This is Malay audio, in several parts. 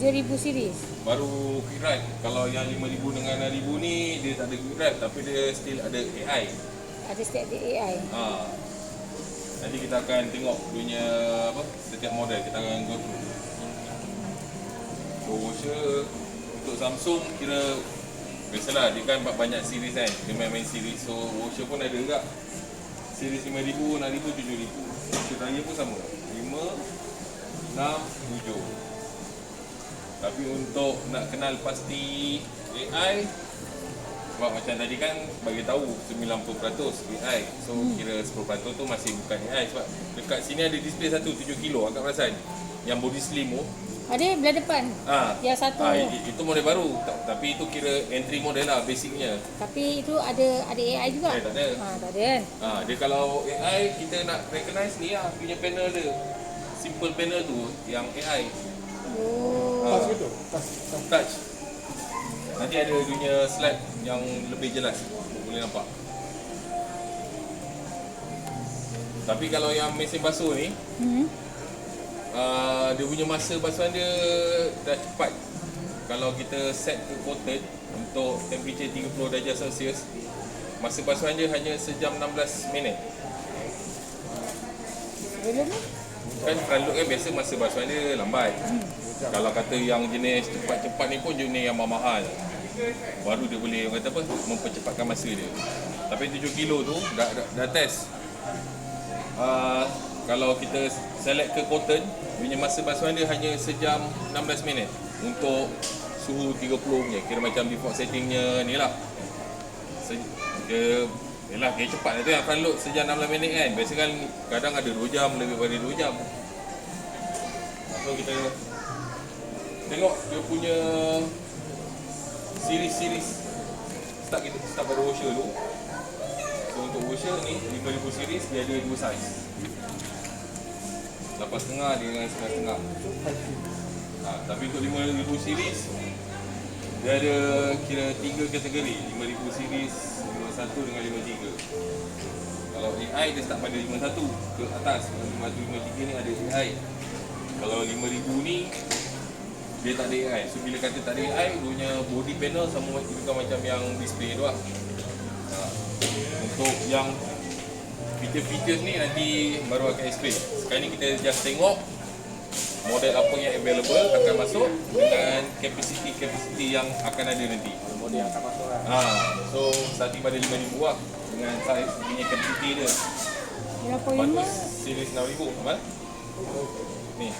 7,000 series. Baru quick drive. Kalau yang 5,000 dengan 6,000 ni dia tak ada quick drive tapi dia still ada AI. Ada setiap dia AI. Nanti kita akan tengok punya apa setiap model kita akan go through. So washer untuk Samsung kira biasalah dia kan banyak series kan. Dia main series. So washer pun ada juga. Series 5,000, 6,000, 7,000. Washer raya pun sama. 5, 6, 7. Tapi untuk nak kenal pasti AI, sebab macam tadi kan bagi tahu 90% AI. So kira 10% tu masih bukan AI sebab dekat sini ada display satu 7 kilo agak perasan. Yang body slim tu. Ada belah depan. Yang satu. Itu model baru. Tapi itu kira entry model lah basicnya. Tapi itu ada AI juga. Tak ada. Tak ada kan. Dia kalau AI kita nak recognize ni lah punya panel dia. Simple panel tu yang AI. Touch gitu? Touch. Nanti ada dunia slide yang lebih jelas. Boleh nampak. Tapi kalau yang mesin basuh ni, dia punya masa basuhan dia dah cepat. Kalau kita set ke coated untuk temperature 30 darjah Celsius, masa basuhan dia hanya sejam 16 minit. Belum ni? Kan front load kan biasa masa basuhan dia lambat. Kalau kata yang jenis cepat-cepat ni pun jenis yang mahal. Baru dia boleh kata apa mempercepatkan masa dia. Tapi 7 kilo tu dah test. Kalau kita select ke cotton, punya masa basuhan dia hanya sejam 16 minit untuk suhu 30 punya. Kira macam default settingnya ni lah. Dia cepat lah tu yang front load sejam 16 minit kan. Biasa kan kadang ada 2 jam, lebih daripada 2 jam. So kita tengok dia punya series. Start pada washer dulu. So untuk washer ni 5,000 series dia ada 2 saiz. 8,5 dengan 9,5. Tapi untuk 5,000 series dia ada kira 3 kategori, 5,000 series, 51 dengan 53. Kalau AI dia start pada 51 ke atas. 51, 53 ni ada AI. Kalau 5,000 ni dia tak ada AI. So bila kata tak ada AI, dia punya body panel sama juga macam yang display tu lah. Untuk yang feature-features ni nanti baru akan explain. Sekarang ni kita just tengok model apa yang available akan masuk dengan capacity yang akan ada nanti. Model yang akan masuk lah. So starting pada 5,000 lah dengan size punya capacity dia. Berapa Lepas tu 5? series 6,000 apa? Ni.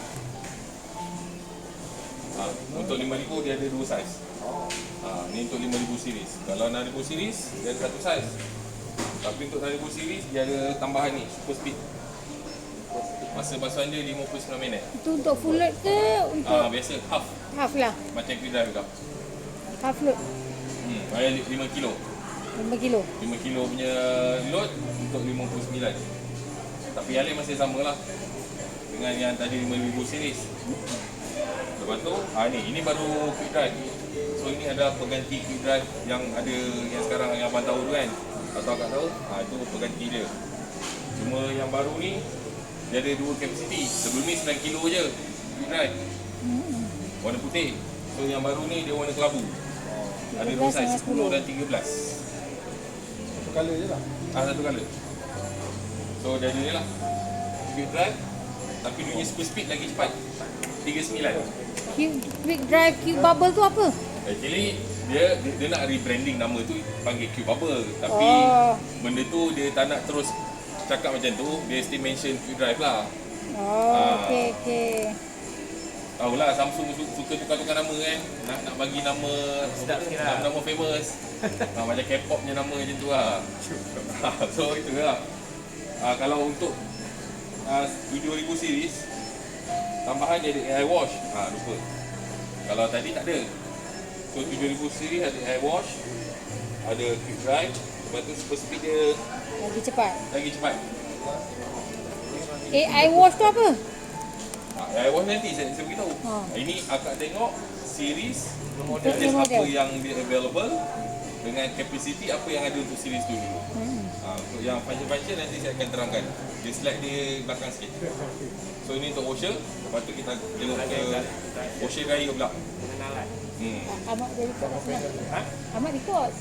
Untuk 5,000 dia ada 2 saiz. Ni untuk 5,000 series. Kalau 6,000 series dia ada 1 saiz. Tapi untuk 6,000 series dia ada tambahan ni, super speed. Masa basuhan dia 59 minit. Itu untuk full load ke untuk Biasa half. half lah? Macam quick drive juga. Half load. Bayar 5 kilo. 5 kilo. 5 kilo punya load untuk 59. Tapi yang lain masih sama lah dengan yang tadi 5,000 series. Lepas tu, ini baru quick drive. So ini adalah pengganti quick drive yang ada yang sekarang yang abang tahu tu kan. Atau akak tahu, itu pengganti dia. Cuma yang baru ni dia ada 2 capacity. Sebelum ni 9 kilo je quick drive. Warna putih. So yang baru ni dia warna kelabu. Ada 2 saiz, 10 dan 13. Satu colour je lah. Satu colour. So dia ada ni lah quick drive. Tapi dia punya super speed lagi cepat, 39. Quick drive, Q bubble tu apa? Actually dia nak rebranding nama tu panggil Q Bubble. Tapi benda tu dia tak nak terus cakap macam tu. Dia still mention Q Drive lah. Okay. Tahulah Samsung suka tukar-tukar nama kan. Nak bagi nama Sedap sikit lah. nama famous. Macam K-pop punya nama macam tu lah. So itu lah. Kalau untuk 7,000 series tambahan dia ada AI wash. Lupa. Kalau tadi tak ada. So 7,000 series ada AI wash, ada quick drive, lepas tu super speed dia Lagi cepat. AI wash tu apa? AI wash nanti saya beritahu. Ini akak tengok series Model. jenis apa yang dia available dengan capacity apa yang ada untuk series tu dulu. Untuk yang function nanti saya akan terangkan. Dia slide dia belakang sikit. So ini untuk washer, lepas tu kita tengok ke washer dryer pula. Pengenalan. Ahmad dia ikut kat sana. Ha? Ahmad ikut.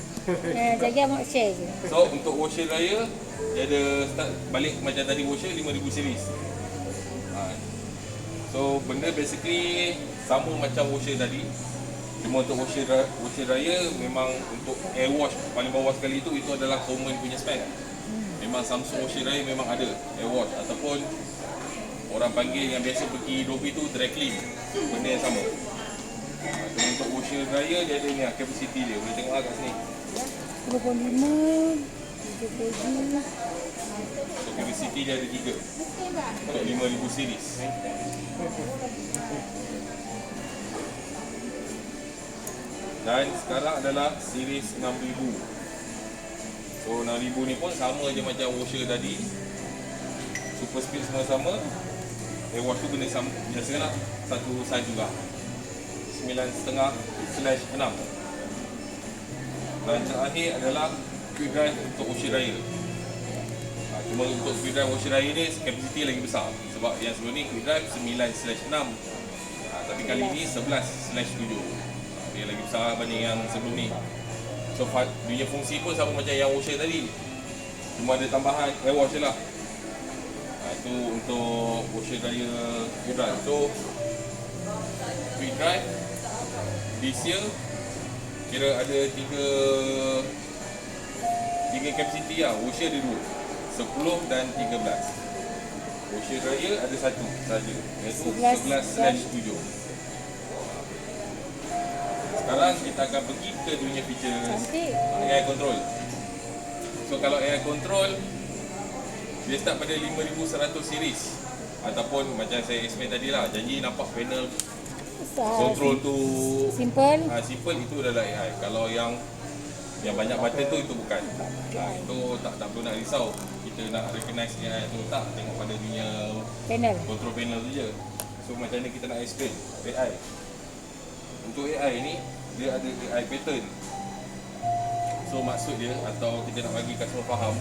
Jaga Ahmad share je. So untuk washer dryer dia ada start balik macam tadi washer 5000 series. So benda basically sama macam washer tadi. Cuma untuk washer dryer memang untuk air wash paling bawah sekali itu adalah common punya spec. Memang Samsung washer dryer memang ada air wash ataupun orang panggil yang biasa pergi Dobi tu dry clean. Benda yang sama. Cuma untuk washer dryer dia ada ni capacity dia. Boleh tengok kat sini. 25, 37. So capacity dia ada 3 untuk 5000 series. Dan sekarang adalah series 6000. So 6000 ni pun sama je macam washer tadi. Super speed semua sama. Air wash tu benda sama biasalah, satu size juga. 9.5/6. Dan terakhir adalah quick drive untuk washer dryer. Cuma untuk quick drive washer dryer ni capacity lagi besar. Sebab yang sebelum ni quick drive 9/6. Tapi kali ni 11/7. Dia lagi besar berbanding yang sebelum ni. So dia punya fungsi pun sama macam yang washer tadi. Cuma ada tambahan air wash je lah. Itu untuk washer dryer quick drive. So quick drive this year kira ada 3 capacity lah. Washer ada 2, 10 dan 13. Washer dryer ada 1 saja, iaitu 11/7. Sekarang kita akan pergi ke dunia features Cantik. AI control. So kalau AI control dia start pada 5100 series ataupun macam saya explain tadi lah, janji nampak panel control tu Simple. simple, itu adalah AI. Kalau yang banyak button tu itu bukan. Itu tak perlu nak risau. Kita nak recognize AI tu tak, tengok pada dunia Panel. control panel tu je. So macam ni kita nak explain AI. Untuk AI ni dia ada AI pattern. So maksud dia atau kita nak bagi customer faham,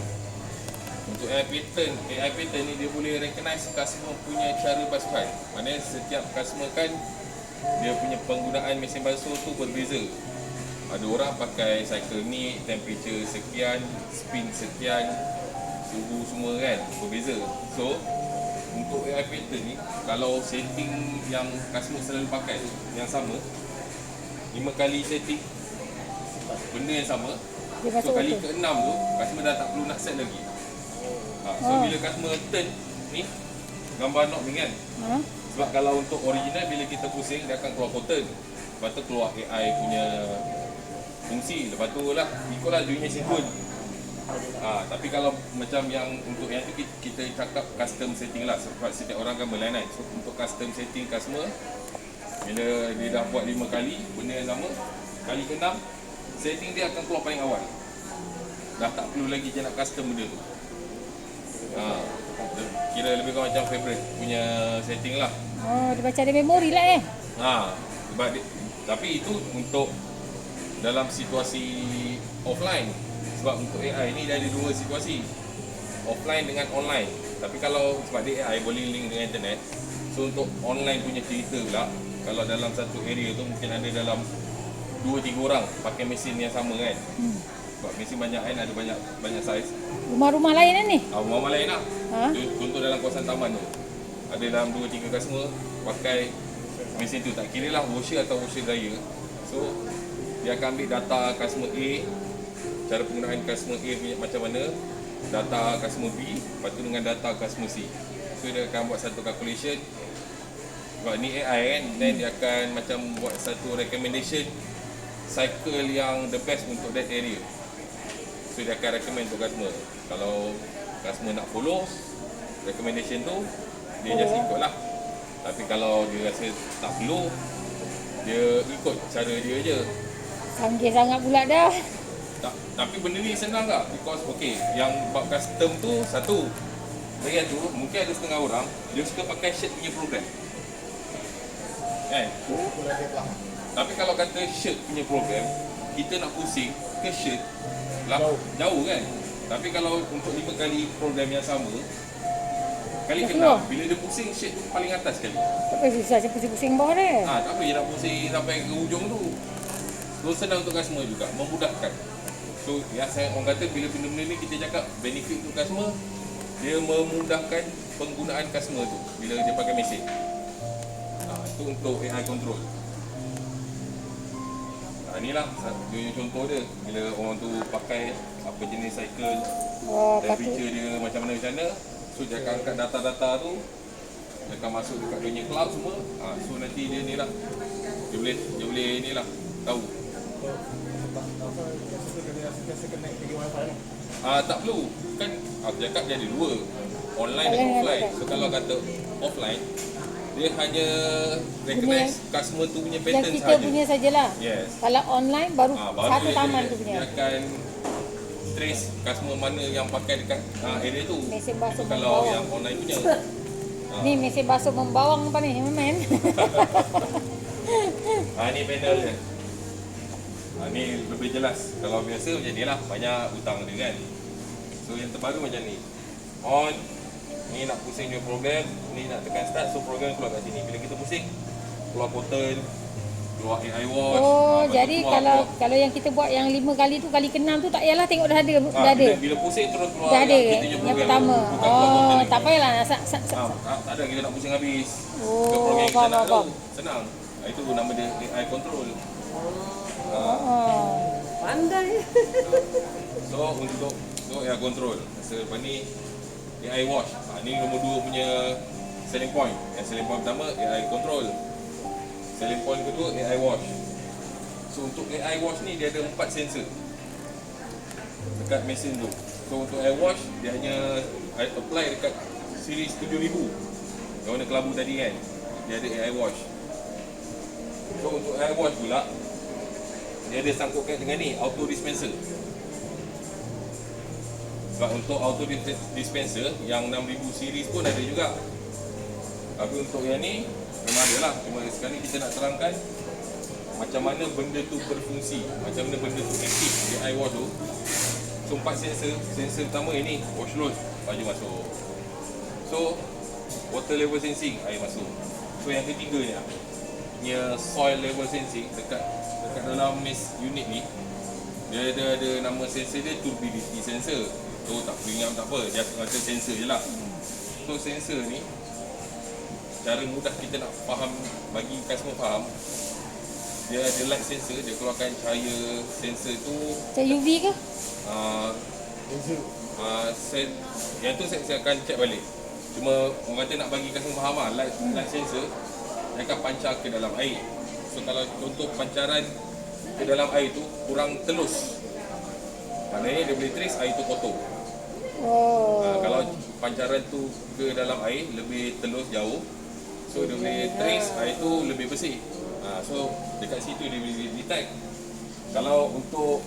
untuk AI pattern ni dia boleh recognize customer punya cara basuhan. Maknanya setiap customer kan dia punya penggunaan mesin basuh tu berbeza. Ada orang pakai cycle ni, temperature sekian, spin sekian, suhu semua kan berbeza. So untuk AI pattern ni, kalau setting yang customer selalu pakai tu yang sama, 5 kali setting benda yang sama, Dia so masuk kali auto. ke-6 tu customer dah tak perlu nak set lagi. So bila customer turn ni gambar knob ni kan, sebab kalau untuk original bila kita pusing dia akan keluar pattern, lepas tu keluar AI punya fungsi, lepas tu lah ikutlah dunia sinkron. Tapi kalau macam yang untuk yang tu kita cakap custom setting lah, sebab setiap orang kan berlainan. So untuk custom setting customer, bila dia dah buat 5 kali benda yang sama, kali ke-6 setting dia akan keluar paling awal. Dah tak perlu lagi dia nak custom benda tu. Kira lebih kurang macam favorite punya setting lah. Oh, dia macam ada memori lah Sebab tapi itu untuk dalam situasi offline. Sebab untuk AI ni dia ada 2 situasi, offline dengan online. Tapi kalau sebab dia AI boleh link dengan internet, so untuk online punya cerita pula, kalau dalam satu area tu mungkin ada dalam 2-3 orang pakai mesin yang sama kan. Sebab mesin banyak kan, ada banyak saiz. Rumah-rumah lain kan ni? Rumah lain lah. Ha? Contoh dalam kawasan taman tu, ada dalam 2-3 customer pakai mesin tu, tak kira lah washer atau washer dryer. So dia akan ambil data customer A, cara penggunaan customer A punya macam mana, data customer B, lepas tu dengan data customer C. So dia akan buat satu calculation. Sebab ni AI kan, then dia akan macam buat satu recommendation cycle yang the best untuk that area. So dia akan recommend untuk customer. Kalau customer nak follow recommendation tu, dia just ikut lah. Tapi kalau dia rasa tak perlu, dia ikut cara dia je. Canggih sangat pula dah. Tapi benda ni senang tak? Because okay, yang bab custom tu satu, saya tu mungkin ada setengah orang dia suka pakai shirt punya program kan? Tapi kalau kata shirt punya program, kita nak pusing ke shirt jauh kan? Tapi kalau untuk 5 kali program yang sama, Kali Dah ke-6, keluar? bila dia pusing, shade tu paling atas sekali. Tak payah susah saya pusing-pusing bawah dia. Tak apa, dia nak pusing sampai ke ujung tu. So senang untuk customer juga, memudahkan. So orang kata bila benda-benda ni kita cakap benefit untuk customer, dia memudahkan penggunaan customer tu bila dia pakai mesin. Itu untuk AI control. Inilah dia contoh dia bila orang tu pakai apa jenis cycle, temperature dia macam mana. So dia akan angkat data-data tu, dia akan masuk dekat dunia cloud semua. So nanti dia ni lah, dia boleh ni lah tahu. Tak perlu kan, aku cakap dia ada dua, online dan offline. So kalau kata offline, dia hanya recognize customer tu punya Yang pattern kita sahaja. punya sajalah. Yes. Kalau online baru satu taman tu Dia punya. akan trace customer mana yang pakai dekat area tu. Mesin basuh Itu kalau membawang. yang online punya. Ni mesin basuh membawang apa ni, men? Ni panel dia. Ni lebih jelas. Kalau biasa macam ni lah, banyak hutang dia kan. So yang terbaru macam ni. On, ni nak pusing dia program, ni nak tekan start, so program keluar kat sini. Bila kita pusing, keluar portal, keluar AI watch. Oh, lepas tu jadi kalau yang kita buat yang 5 kali tu, kali ke-6 tu tak payahlah tengok dah ada. Dah ada. Bila pusing terus keluar Dah ada yang kita punya yang program. pertama. Bukan keluar portal lagi. Tak payahlah nak Tak ada, kita nak pusing habis. Oh, Ke program yang kita nak faham. tahu, senang. Itu nama dia AI control. Pandai. So untuk AI control, lepas ni AI watch. Ni nombor 2 punya selling point. Yang selling point pertama AI control. Selling point kedua AI watch. So untuk AI watch ni dia ada 4 sensor dekat mesin tu. So untuk AI watch dia hanya apply dekat series 7000 yang warna kelabu tadi kan. Dia ada AI watch. So untuk AI watch pula dia ada sangkutkan dengan ni auto dispenser. Sebab untuk auto dispenser yang 6000 series pun ada juga. Tapi untuk yang ni memang ada lah. Cuma sekarang ni kita nak terangkan macam mana benda tu berfungsi, macam mana benda tu aktif di AI watch tu. So 4 sensor. Sensor pertama ini wash load, baju masuk. So water level sensing, air masuk. So yang ketiga ni soil level sensing dekat dalam mesh unit ni. Dia ada nama sensor dia, turbidity sensor. So tak perlu ingat tak apa, dia kata sensor je lah. So sensor ni cara mudah kita nak faham, bagi customer faham, dia ada light sensor, dia keluarkan cahaya sensor tu Cahaya UV ke? yang tu saya akan check balik. Cuma orang kata nak bagi customer faham lah, light sensor dia akan pancar ke dalam air. So kalau contoh pancaran ke dalam air tu kurang telus, maknanya dia boleh trace air tu kotor. Kalau pancaran tu ke dalam air lebih telus jauh, so dia boleh trace air tu lebih bersih. So dekat situ dia boleh detect. Kalau untuk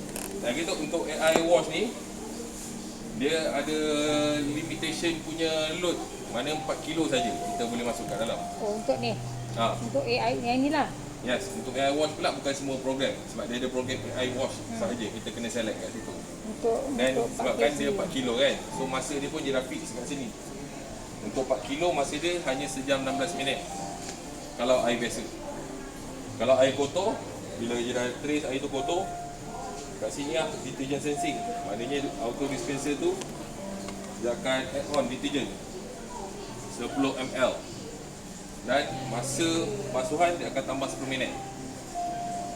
untuk AI watch ni, dia ada limitation punya load, mana 4 kilo saja kita boleh masuk kat dalam. Oh, untuk ni. Untuk AI yang inilah. Yes, untuk AI watch pula bukan semua program. Sebab dia ada program AI watch sahaja, kita kena select kat situ. Dan sebabkan dia 4 kilo kan, so masa dia pun dia dah fix kat sini. Untuk 4 kilo masa dia hanya sejam 16 minit kalau air biasa. Kalau air kotor, bila dia dah trace air tu kotor, kat sini lah detergent sensing. Maknanya auto dispenser tu dia akan add on detergent 10 ml. Dan masa basuhan dia akan tambah 10 minit.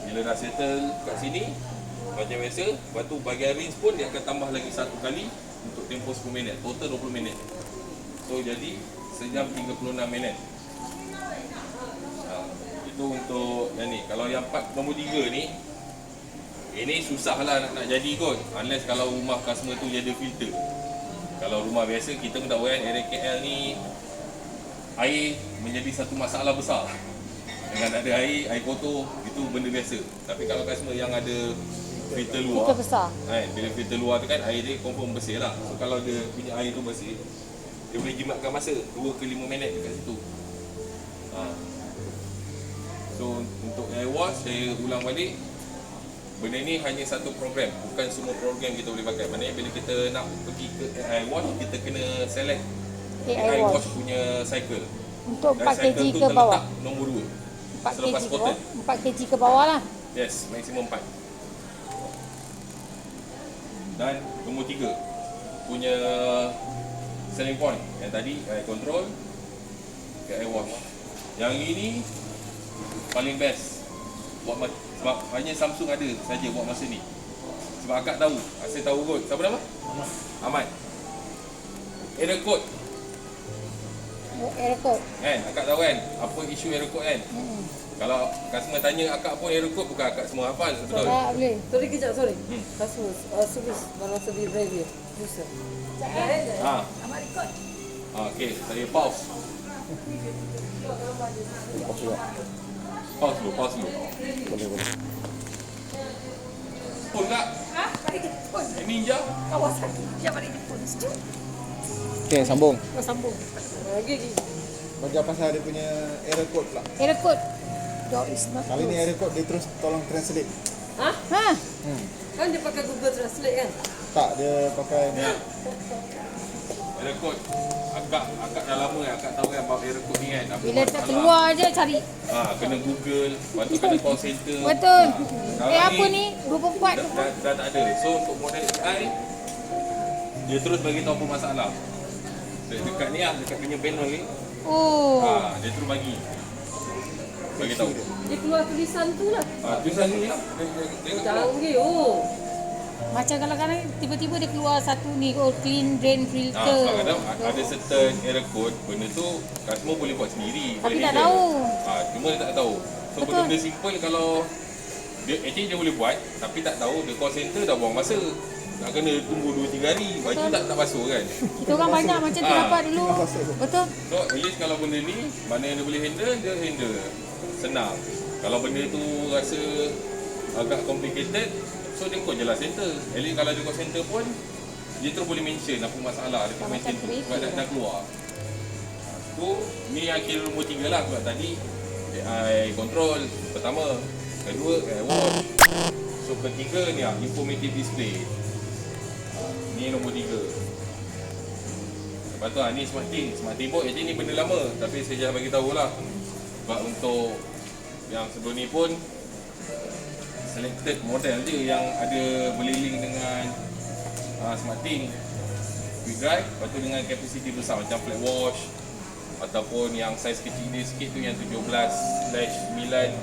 Bila dah settle kat sini macam biasa, lepas tu bahagian rinse pun dia akan tambah lagi 1 kali untuk tempoh 10 minit, total 20 minit. So jadi sejam 36 minit. Itu untuk yang ni. Kalau yang part nombor 3 ni, ini susah lah nak jadi kot, unless kalau rumah customer tu dia ada filter. Kalau rumah biasa, kita pun tahu kan, area KL ni air menjadi satu masalah besar. Dengan ada air kotor, itu benda biasa. Tapi kalau customer yang ada filter luar, Filter besar. bila filter luar tu kan, air dia confirm bersih lah. So kalau dia punya air tu bersih, dia boleh jimatkan masa 2 ke 5 minit dekat situ. So untuk air wash, saya ulang balik, benda ni hanya satu program, bukan semua program kita boleh pakai. Maknanya bila kita nak pergi ke air wash, kita kena select AI wash wash. punya cycle. Untuk Dan 4 kg cycle tu ke bawah. terletak nombor 2. 4 kg Selepas ke kotak. bawah. 4 kg ke bawah lah. Yes, maksimum 4. Dan nombor 3 punya selling point yang tadi air control, air wash. Yang ini paling best buat sebab hanya Samsung ada saja buat masa ni. Sebab akak tahu, Asyik tahu kot. Siapa nama? Ahmad. Error code Error code. kan, akak tahu kan apa isu error code kan. Kalau customer tanya akak pun error code, bukan akak semua hafal, betul? Tak boleh. Sorry kejap, sorry. Customer, service, mana service driver. User. Ha. Okey, saya pause. Pause dulu. Boleh. Pun tak? Ha? Balik telefon. Ini je. Kawasan. Dia balik telefon. Okay, sambung. Kau sambung. Lagi. Bagi pasal dia punya error code pula. Error code. Door is not Kali ni closed. error code dia terus tolong translate. Hah? Ha? Kan dia pakai Google Translate kan? Tak, dia pakai ni. Error code. Akak dah lama kan, akak tahu kan bab error code ni kan. Apa Bila tak masalah. keluar je cari. Kena Google, lepas tu kena call center. Betul. Sekarang Apa ni? 24 tu. Dah tak ada. So untuk model AI, dia terus bagi tahu apa masalah. Dekat ni lah, dekat punya panel ni. Oh. Dia terus bagi tahu. Dia keluar tulisan tu lah. Tulisan ni lah. Tengok keluar. Canggih, oh. Macam kadang-kadang tiba-tiba dia keluar satu ni, oh clean drain filter. Kadang-kadang ada certain error code, benda tu customer boleh buat sendiri. Tapi boleh tak handle. tahu. Cuma dia tak tahu. So Betul. benda-benda simple kalau dia actually dia boleh buat, tapi tak tahu, dia call center dah buang masa. Nak kena tunggu 2-3 hari, baju tak basuh kan. Kita orang banyak macam tu dapat dulu. Betul. So at least kalau benda ni, mana yang dia boleh handle, dia handle. Senang. Kalau benda tu rasa agak complicated, so dia call je lah center. At least kalau dia call center pun, dia terus boleh mention apa masalah dekat Macam mesin tu. creative Sebab dah keluar. Tu, ni yang kira nombor 3 lah. Sebab tadi, AI control pertama. Kedua, AI watch. So ketiga ni lah, informative display. Ni nombor 3. Lepas tu ni smart thing. Smart thing pun actually ni benda lama, tapi saya dah bagi tahu lah. Sebab untuk yang sebelum ni pun selected model je yang ada boleh link dengan smart thing, quick drive, lepas tu dengan capacity besar macam flat wash ataupun yang saiz kecil dia sikit tu yang 17/9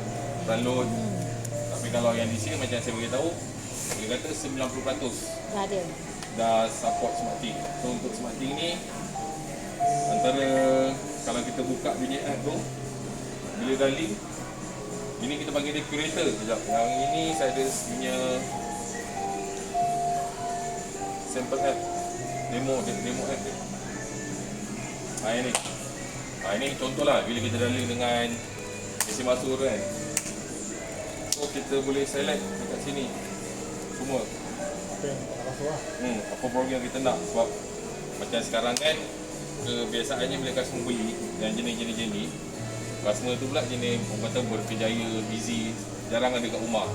front load. Tapi kalau yang di sini macam saya beritahu, dia kata 90% Dah ada. dah support smart thing. So untuk smart thing ni, antara kalau kita buka bunyi app tu, bila dah link, ini kita panggil dia curator. Sekejap, yang ini saya ada punya sample app, demo app dia. Ini contohlah bila kita dah link dengan mesin basuh kan. So kita boleh select dekat sini semua Apa yang tak masuk lah. apa program kita nak. Sebab macam sekarang kan, kebiasaannya bila customer beli yang jenis-jenis ni, customer tu pula jenis orang kata berkejaya, busy, jarang ada kat rumah.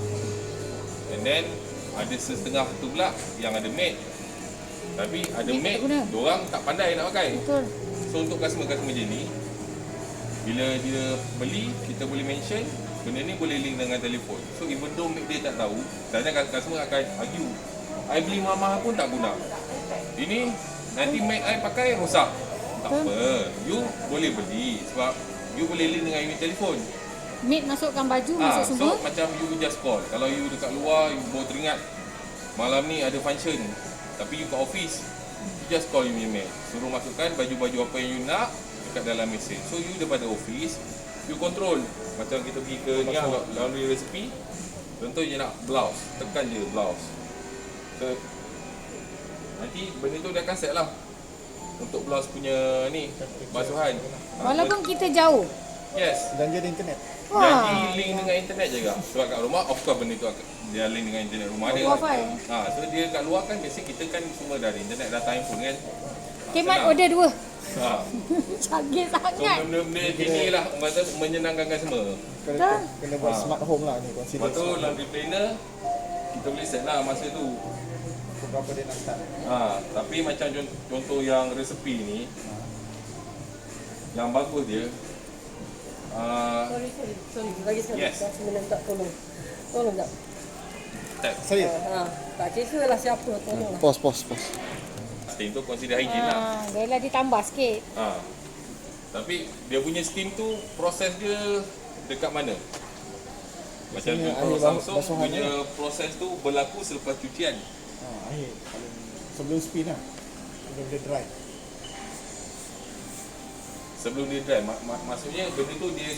And then ada setengah tu pula yang ada maid, tapi ada Maid maid, tak guna. diorang tak pandai nak pakai. Betul. So untuk customer-customer jenis, bila dia beli, kita boleh mention benda ni boleh link dengan telefon. So even though maid dia tak tahu, kadang-kadang customer akan argue, I beli mahal pun tak guna. Ini nanti maid I pakai rosak. Tak apa, you boleh beli sebab you boleh link dengan unit telefon. Maid masukkan baju, masuk So semua. macam you just call. Kalau you dekat luar, you baru teringat malam ni ada function, tapi you kat office, you just call you punya maid, suruh masukkan baju-baju apa yang you nak dekat dalam mesin. So you daripada office, you control. Macam kita pergi ke ni lah, laundry recipe, contohnya nak blouse, tekan je blouse. So nanti benda tu dia akan set lah untuk blouse punya ni basuhan. Walaupun kita jauh. Yes. Dan dia ada internet. Jadi link dengan internet je kak. Sebab kat rumah of course benda tu dia link dengan internet rumah dia. Wi-Fi. So dia kat luar kan biasa kita kan semua dah ada internet, dah time pun kan. Kemat Senang. order 2. So Canggih sangat. benda-benda gini lah orang kata menyenangkan customer. Kena buat smart home lah ni. Consider Lepas tu smart home. laundry planner kita boleh set lah masa tu. Berapa dia nak start. Tapi macam contoh yang resepi ni, yang bagus dia Sorry. Lagi sekali. Yes. Sebenarnya tak tolong. Tolong tak? Saya. Tak kira lah siapa, tolong lah. Pause. steam tu consider hygiene lah. Dia lah ditambah sikit. Tapi dia punya steam tu proses dia dekat mana? Macam Biasanya kalau air Samsung basuhan punya dia. proses tu berlaku selepas cucian. Air paling sebelum spin lah. Sebelum dia dry. Sebelum dia dry, maksudnya benda tu dia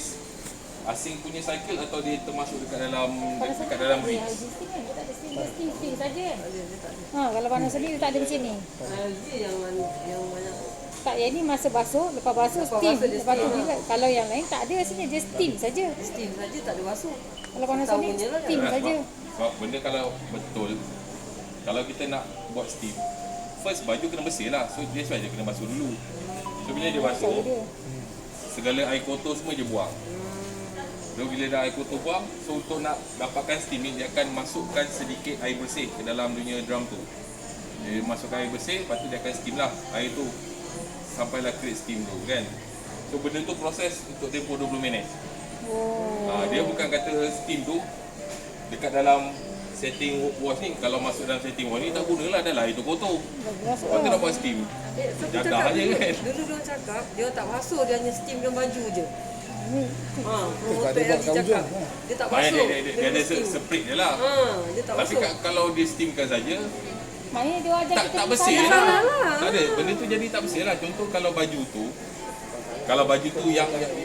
asing punya cycle atau dia termasuk dekat dalam rinse? Steam kan? Dia tak ada steam, dia steam saja kan? Dia tak ada. Kalau panas sendiri dia tak ada macam ni. Dia yang banyak. Tak, yang ni masa basuh, lepas basuh Lepas steam. basuh dia Lepas tu steam. juga. Kalau yang lain tak ada rasanya, dia steam saja. Steam saja, tak ada basuh. Kalau panas Tahu sendiri je lah. steam saja. Sebab benda kalau betul, kalau kita nak buat steam, first baju kena bersih lah. So dia saja kena basuh dulu. So bila dia basuh, Cara dia. segala air kotor semua dia buang. So bila dah air kotor buang, so untuk nak dapatkan steam ni, dia akan masukkan sedikit air bersih ke dalam dunia drum tu. Dia masukkan air bersih, lepas tu dia akan steam lah air tu sampailah create steam tu kan. So benda tu proses untuk tempoh 20 minit. Dia bukan kata steam tu dekat dalam setting wash ni, kalau masuk dalam setting wash ni tak gunalah, dah lah air tu kotor. Lepas tu nak buat steam, Tapi jaga cakap aja dulu, kan. dulu dia cakap, dia tak basuh, dia hanya steamkan baju je. Promoter dia buat yang kat cakap. hujung, Dia tak Maknanya basuh. dia ada steam. spray dia lah. Dia tak Tapi basuh. kalau dia steamkan saja, Maknanya dia ajar kita tak ni bersih salah. lah. Tak ada, benda tu jadi tak bersih lah. Contoh kalau baju tu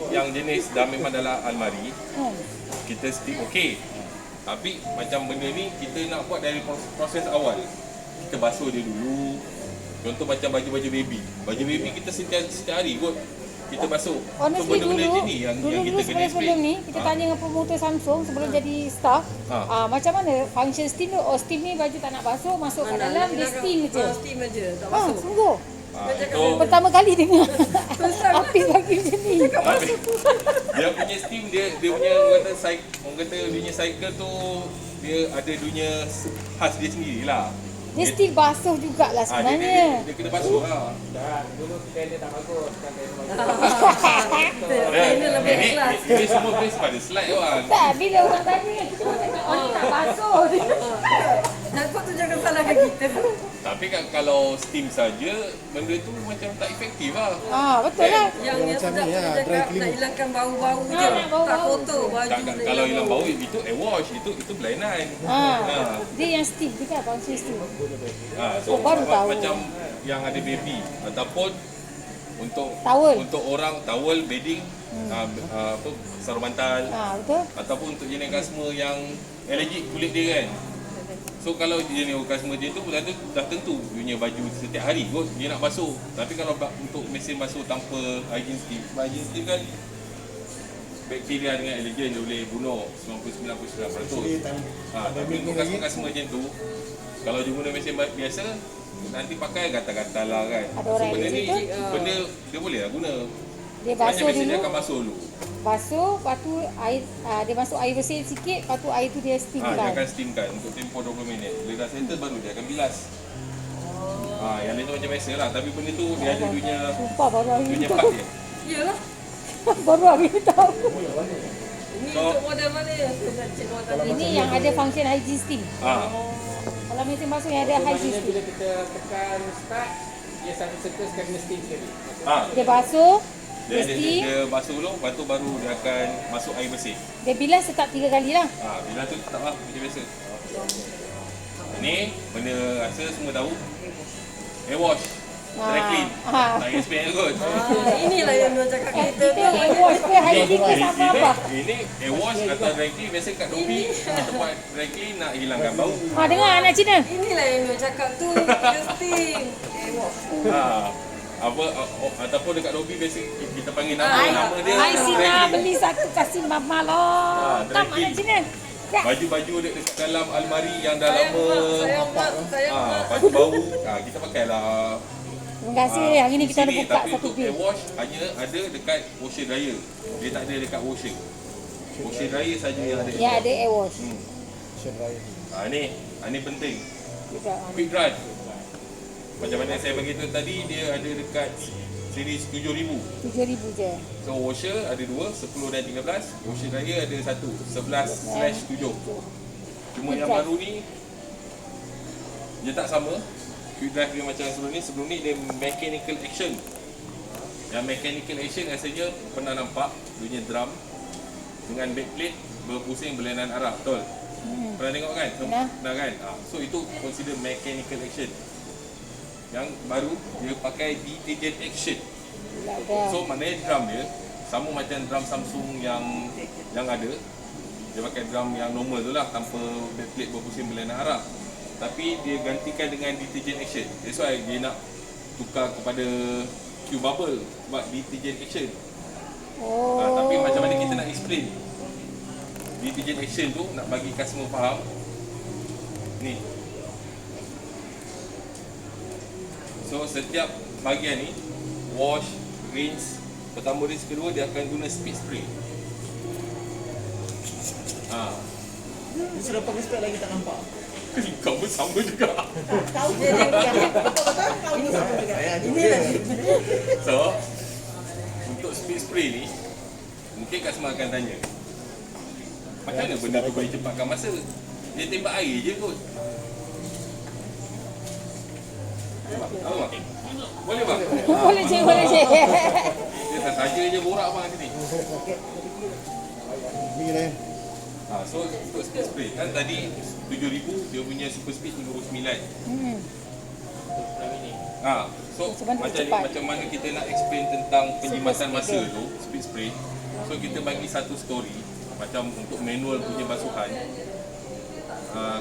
yang jenis dah memang dalam almari, kita steam okey. Tapi macam benda ni kita nak buat dari proses awal. Kita basuh dia dulu. Contoh macam baju-baju baby. Baju baby kita setiap hari kot kita basuh. So Honestly benda-benda dulu, macam ni yang kita kena sebelum ni kita tanya dengan promoter Samsung sebelum jadi staff, macam mana function steam tu? Steam ni baju tak nak basuh, masuk kat dalam dia steam je. Steam je, tak basuh. Sungguh. So Pertama kali dengar Apis bagi macam ni. dia punya steam dia punya orang kata dia punya cycle tu dia ada dunia khas dia sendirilah. Dia still basuh jugalah sebenarnya. Dia kena basuh lah. Ini lebih ikhlas. Ini semua base pada slide orang. Tak, bila orang tanya kita pun cakap ni nak basuh. Dan kau tu jangan salahkan kita. Tapi kan kalau steam saja, benda tu macam tak efektif lah. Betul lah. Yang macam sedap ni tu lah, dia dry cakap cleaning. nak hilangkan bau-bau je. nak bau-bau. Tak kotor baju. Kalau hilang bau itu air wash, itu belainan. Dia yang steam tu kan, function steam. So baru tahu. macam yang ada baby ataupun untuk Towel. untuk orang towel bedding, sarung bantal. Betul. Ataupun untuk jenis customer yang allergic kulit dia kan. So kalau jenis customer dia tu dah tentu punya baju setiap hari kot dia nak basuh. Tapi kalau untuk mesin basuh tanpa hygiene steam kan bakteria dengan allergen dia boleh bunuh 99%. Tapi untuk customer macam tu, kalau dia guna mesin biasa nanti pakai gatal-gatal lah kan. Ada orang So benda ni, allergic benda dia boleh lah guna. Dia Banyak basuh mesin dia dulu. akan basuh dulu. Basuh, lepas tu air, dia masuk air bersih sikit, lepas tu air tu dia steam Dia kan. akan steamkan untuk tempoh 20 minit. Bila dah settle baru dia akan bilas. Yang lain tu macam biasa lah. Tapi benda tu dia ada Sumpah baru hari ni dunia tahu. part dia. Iyalah. Baru hari ni tahu. Ini untuk model mana yang tu nak cek model ni? Ini yang ada function hygiene steam. Kalau mesin basuh yang ada hygiene steam. Bila kita tekan start, dia satu circle sekali kena steam sekali. Dia basuh, Dia, dia dia, steam, dia basuh dulu, lepas tu baru dia akan masuk air bersih. dia bilas tetap 3 kali lah. Bila tu tetap lah macam biasa. Ini benda rasa semua tahu. Air wash, dry clean. Tak payah explain kot. Inilah yang dia cakap kita Kita tu. air wash ke hygiene ke sama apa? Ini air wash atau dry clean biasa kat Dobi kita buat dry clean nak hilangkan bau. Dengar anak Cina. Inilah yang dia cakap tu. Dia steam. Ataupun dekat Dobi biasa kita panggil nama dia Ai dry Sina clean. beli satu kasih mama loh. dry Tam clean. anak Cina. Ya. Baju-baju dekat dalam almari yang dah Sayang lama mak, sayang mak, sayang mak. baju bau, kita pakailah. Terima kasih. Hari ni kita ada Sini, buka tapi satu untuk bil. air wash hanya ada dekat washer dryer. Dia tak ada dekat washer. Washer dryer saja yang ada. Ya, ada air wash. Ni penting. Juga. Quick dry. Macam mana saya bagi tahu tadi, dia ada dekat series 7000. 7,000 je. So washer ada dua, 10 dan 13. Washer dryer ada satu, 11/7. Cuma yang baru ni dia tak sama. Quick drive dia macam sebelum ni. Sebelum ni dia mechanical action. Yang mechanical action rasanya pernah nampak dia punya drum dengan backplate berpusing berlainan arah, betul? Pernah tengok kan? Pernah kan? So itu consider mechanical action. Yang baru dia pakai detergent action. So maknanya drum dia sama macam drum Samsung yang ada. Dia pakai drum yang normal tu lah, tanpa backplate berpusing berlainan arah. Tapi dia gantikan dengan detergent action. That's why dia nak tukar kepada Q-Bubble sebab detergent action. Tapi macam mana kita nak explain detergent action tu, nak bagi customer faham. Ni. So setiap bahagian ni wash, rinse, pertama rinse, kedua dia akan guna speed spray. Dia sudah pakai spek lagi tak nampak. Kau pun sama juga. Tahu dia betul-betul ini sama juga. Ini lagi. So untuk speed spray ni mungkin customer akan tanya, macam mana benda tu boleh cepatkan masa? Dia tembak air je kot. Tahu tak? Boleh bang? Boleh je, boleh je. Dia saja je borak bang sini. Ni lain. So untuk speed spray kan tadi 7,000, dia punya super speed 39. So macam mana kita nak explain tentang penjimasan masa tu, speed spray. So kita bagi satu story macam untuk manual punya basuhan.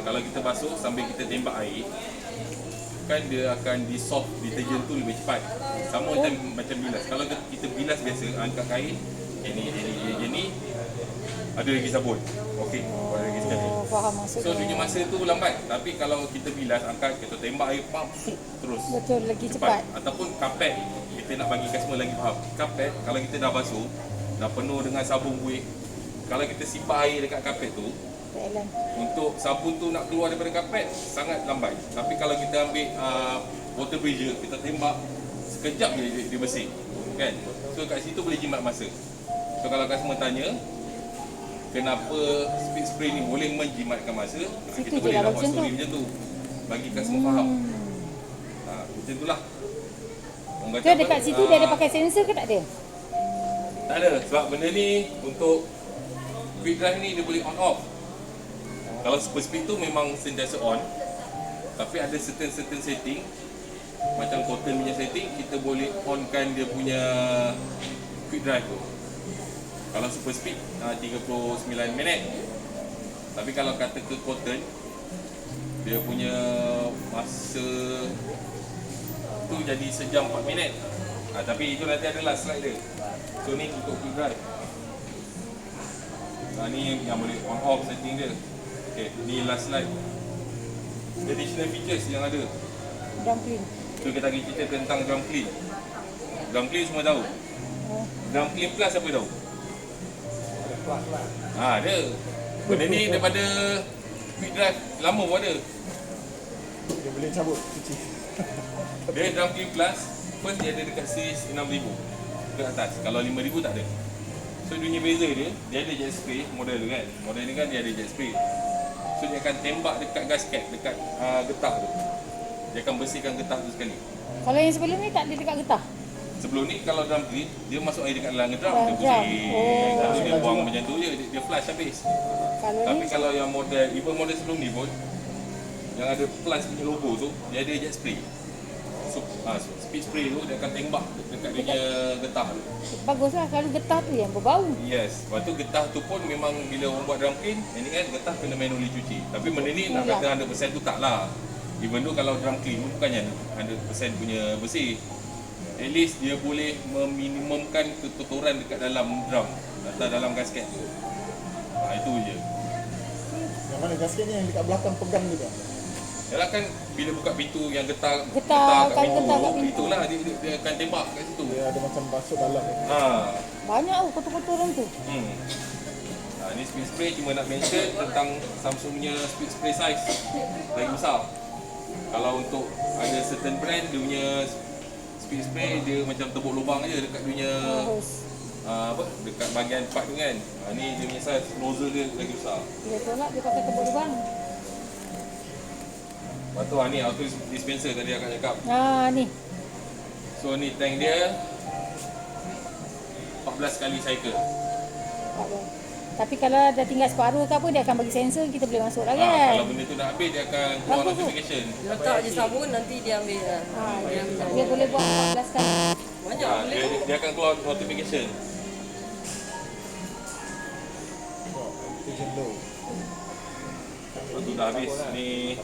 Kalau kita basuh sambil kita tembak air, kan dia akan dissolve detergent tu lebih cepat. Sama macam bilas. Kalau kita bilas biasa, angkat kain, ini ada lagi sabun. Okey, ada lagi sekali. Faham maksudnya. So dia masa tu lambat. Tapi kalau kita bilas, angkat, kita tembak air, pam, terus. Betul, lagi cepat. Ataupun kapet, kita nak bagi customer lagi faham. Kapet, kalau kita dah basuh, dah penuh dengan sabun buih, kalau kita simpan air dekat kapet tu, untuk sabun tu nak keluar daripada kapet sangat lambat. Tapi kalau kita ambil water pressure, kita tembak, sekejap je dia bersih, kan? So kat situ boleh jimat masa. So kalau customer tanya kenapa speed spray ni boleh menjimatkan masa, kita boleh buat story macam tu bagi customer faham. Macam itulah. Tu dekat situ dia ada pakai sensor ke tak ada? Tak ada, sebab benda ni untuk quick drive ni dia boleh on off. Kalau super speed tu memang sentiasa on, tapi ada certain setting macam cotton punya setting, kita boleh onkan dia punya quick drive tu. Kalau super speed 39 minit. Tapi kalau kata ke cotton, dia punya masa tu jadi sejam 4 minit. Tapi itu nanti adalah slide dia. So ni untuk quick drive. Ni yang boleh on off setting dia. Okay, ni last slide. Additional features yang ada. Drum clean. So kita lagi cerita tentang drum clean. Drum clean semua tahu. Drum clean plus apa tahu? Ada. Benda ni daripada quick drive lama pun ada. Dia boleh cabut cuci. Dia drum clean plus, first dia ada dekat series 6,000 ke atas. Kalau 5,000 tak ada. So dia punya beza dia ada jet spray model tu kan. Model ni kan dia ada jet spray. So dia akan tembak dekat gasket, dekat getah tu. Dia akan bersihkan getah tu sekali. Kalau yang sebelum ni tak ada dekat getah? Sebelum ni kalau drum clean, dia masuk air dekat dalam drum, dia bersih. Dia buang macam tu je, dia flush habis. Tapi kalau yang model, even model sebelum ni pun, yang ada plus punya logo tu, dia ada jet spray. So speed spray tu dia akan tembak dekat dia punya getah tu. Baguslah kalau getah tu yang berbau. Yes, lepas tu getah tu pun memang bila orang buat drum clean, ini kan getah kena manually cuci. Tapi benda ni nak kata 100% tu tak lah. Even tu kalau drum clean bukannya 100% punya bersih. At least dia boleh meminimumkan kekotoran dekat dalam drum atau dalam gasket tu. Itu je. Yang mana gasket ni yang dekat belakang pegang juga. Yalah kan bila buka pintu yang getah Getah kat pintu, kat pintu. itulah dia akan tembak kat situ. Dia ada macam basuh dalam. Banyak kotor-kotoran tu. Ni speed spray cuma nak mention tentang Samsung punya speed spray size lagi besar. Kalau untuk ada certain brand dia punya speed spray dia macam tebuk lubang je dekat dia punya Hose. dekat bahagian part tu kan. Ni dia punya size nozzle dia lagi besar. Dia tolak dia pakai tebuk lubang. Lepas tu ni auto dispenser tadi akak cakap. Ni. So ni tank dia 14 kali cycle. Tapi kalau dah tinggal separuh ke apa, dia akan bagi sensor, kita boleh masuk lah kan. Kalau benda tu dah habis dia akan keluar Bagus tu. notification. Letak je sabun nanti dia ambil lah. Dia boleh buat 14 kali. Banyak boleh. Dia akan keluar notification. Oxygen low. Lepas tu dah habis ni.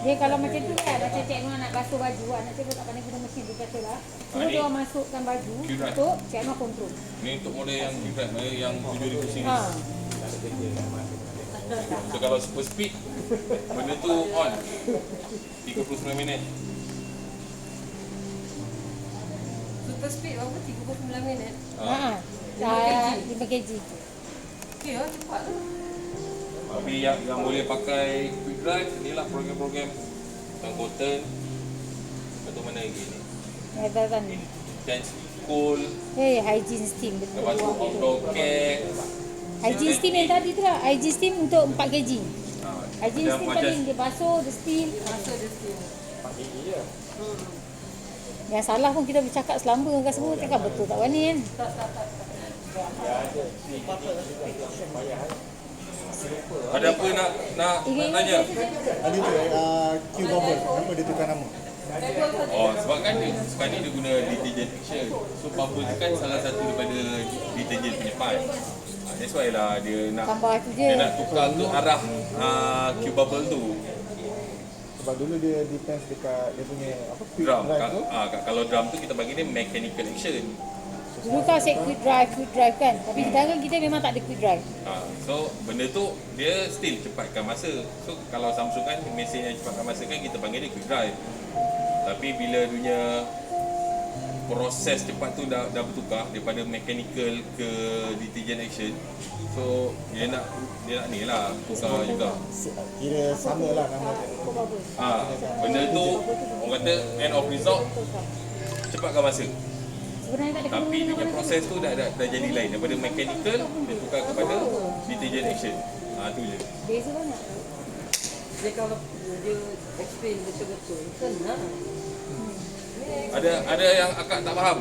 Dia kalau macam tu kan, macam Cik Nur nak basuh baju, nak cakap tak pandai guna mesin, dia kata lah. Cuma ni dia orang masukkan baju Q-Drive. untuk Cik Nur kontrol. Ni untuk model yang yang 7000 series. Ha. So kalau super speed benda tu on 39 minit. Super speed berapa? 39 minit. Ha. 5 kg. Okey lah, cepat lah. Tapi yang boleh pakai quick drive ni lah program-program yang Cotton. Lepas tu mana lagi ni? Ada kan. Intense cool. Hygiene steam betul. Lepas tu outdoor care. Hygiene steam yang tadi tu lah. Hygiene steam untuk 4 kg. Hygiene Macam- steam macam- tadi dia basuh, dia steam. Masa dia steam. Yang salah pun kita bercakap selamba kan semua, cakap betul tak Wani kan. Ada apa nak tanya? Ada tu Q bubble. Kenapa dia tukar nama? Oh, sebab kan dia sekarang ni dia guna detergent action. So bubble tu kan salah satu daripada detergent punya part. That's why lah dia nak Tambah tu je. dia nak tukar ke arah Q bubble tu. Sebab dulu dia depends dekat dia punya apa quick Drum. drive tu. Kalau drum tu kita bagi dia mechanical action. Dulu kau set quick drive kan. Tapi sekarang kita memang tak ada quick drive. So benda tu dia still cepatkan masa. So kalau Samsung kan mesin yang cepatkan masa kan kita panggil dia quick drive. Tapi bila dunia proses cepat tu dah bertukar daripada mechanical ke detergent action. So dia nak ni lah tukar juga. Kira sama lah nama dia. Benda tu orang kata end of result cepatkan masa. Sebenarnya tak ada Tapi kena dia punya proses tu dah jadi lain. Daripada mechanical dia tukar kepada detergent action. Tu je. beza banyak. Dia kalau dia explain betul-betul, senang. Ada yang akak tak faham.